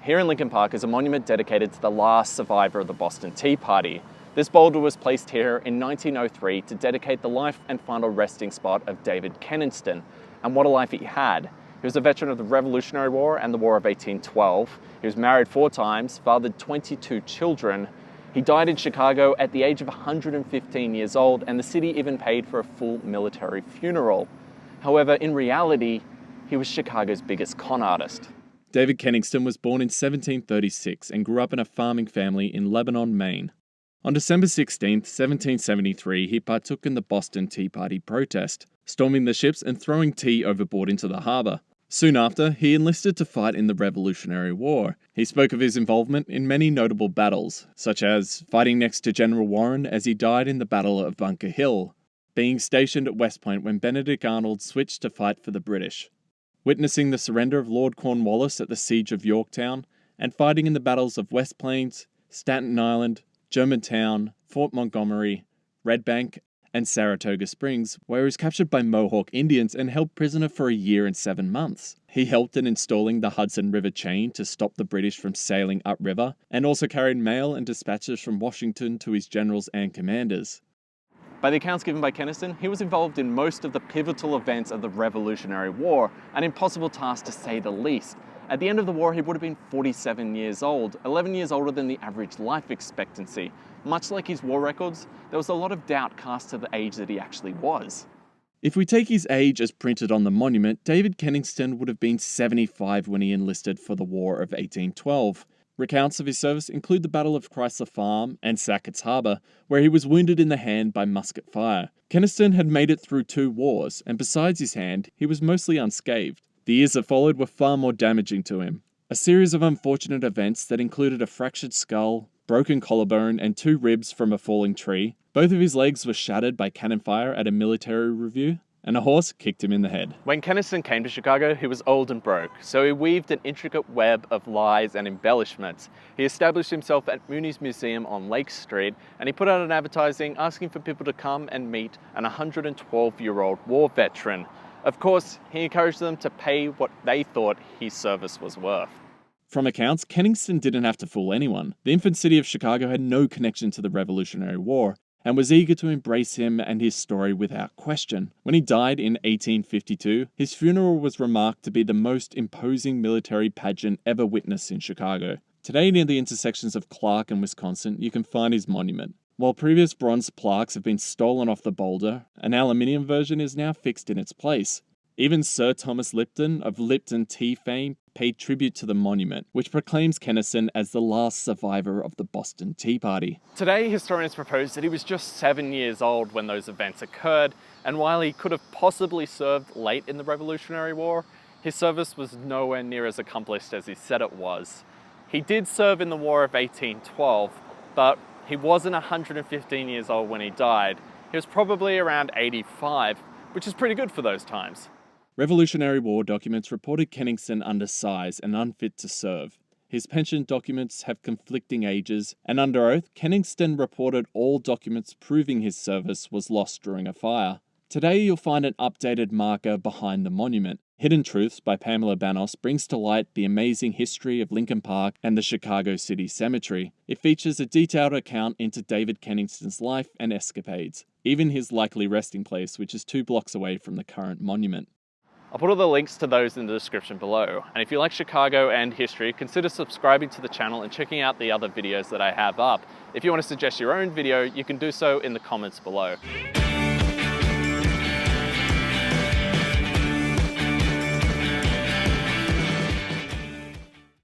Here in Lincoln Park is a monument dedicated to the last survivor of the Boston Tea Party. This boulder was placed here in 1903 to dedicate the life and final resting spot of David Kenningston. And what a life he had. He was a veteran of the Revolutionary War and the War of 1812. He was married 4 times, fathered 22 children. He died in Chicago at the age of 115 years old, and the city even paid for a full military funeral. However, in reality, he was Chicago's biggest con artist. David Kenningston was born in 1736 and grew up in a farming family in Lebanon, Maine. On December 16, 1773, he partook in the Boston Tea Party protest, storming the ships and throwing tea overboard into the harbour. Soon after, he enlisted to fight in the Revolutionary War. He spoke of his involvement in many notable battles, such as fighting next to General Warren as he died in the Battle of Bunker Hill, being stationed at West Point when Benedict Arnold switched to fight for the British, witnessing the surrender of Lord Cornwallis at the Siege of Yorktown, and fighting in the battles of West Plains, Staten Island, Germantown, Fort Montgomery, Red Bank, and Saratoga Springs, where he was captured by Mohawk Indians and held prisoner for a year and 7 months. He helped in installing the Hudson River chain to stop the British from sailing upriver, and also carried mail and dispatches from Washington to his generals and commanders. By the accounts given by Kenningston, he was involved in most of the pivotal events of the Revolutionary War, an impossible task to say the least. At the end of the war, he would have been 47 years old, 11 years older than the average life expectancy. Much like his war records, there was a lot of doubt cast to the age that he actually was. If we take his age as printed on the monument, David Kenningston would have been 75 when he enlisted for the War of 1812. Recounts of his service include the Battle of Chrysler Farm and Sackett's Harbour, where he was wounded in the hand by musket fire. Kenningston had made it through 2 wars, and besides his hand, he was mostly unscathed. The years that followed were far more damaging to him. A series of unfortunate events that included a fractured skull, broken collarbone, and 2 ribs from a falling tree. Both of his legs were shattered by cannon fire at a military review, and a horse kicked him in the head. When Kenningston came to Chicago, he was old and broke, so he weaved an intricate web of lies and embellishments. He established himself at Mooney's Museum on Lake Street, and he put out an advertising asking for people to come and meet an 112-year-old war veteran. Of course, he encouraged them to pay what they thought his service was worth. From accounts, Kenningston didn't have to fool anyone. The infant city of Chicago had no connection to the Revolutionary War, and was eager to embrace him and his story without question. When he died in 1852, his funeral was remarked to be the most imposing military pageant ever witnessed in Chicago. Today, near the intersections of Clark and Wisconsin, you can find his monument. While previous bronze plaques have been stolen off the boulder, an aluminium version is now fixed in its place. Even Sir Thomas Lipton of Lipton tea fame paid tribute to the monument, which proclaims Kenningston as the last survivor of the Boston Tea Party. Today, historians propose that he was just 7 years old when those events occurred, and while he could have possibly served late in the Revolutionary War, his service was nowhere near as accomplished as he said it was. He did serve in the War of 1812, but he wasn't 115 years old when he died. He was probably around 85, which is pretty good for those times. Revolutionary War documents reported Kenningston undersized and unfit to serve. His pension documents have conflicting ages, and under oath, Kenningston reported all documents proving his service was lost during a fire. Today you'll find an updated marker behind the monument. Hidden Truths by Pamela Banos brings to light the amazing history of Lincoln Park and the Chicago City Cemetery. It features a detailed account into David Kenningston's life and escapades, even his likely resting place, which is 2 blocks away from the current monument. I'll put all the links to those in the description below. And if you like Chicago and history, consider subscribing to the channel and checking out the other videos that I have up. If you want to suggest your own video, you can do so in the comments below.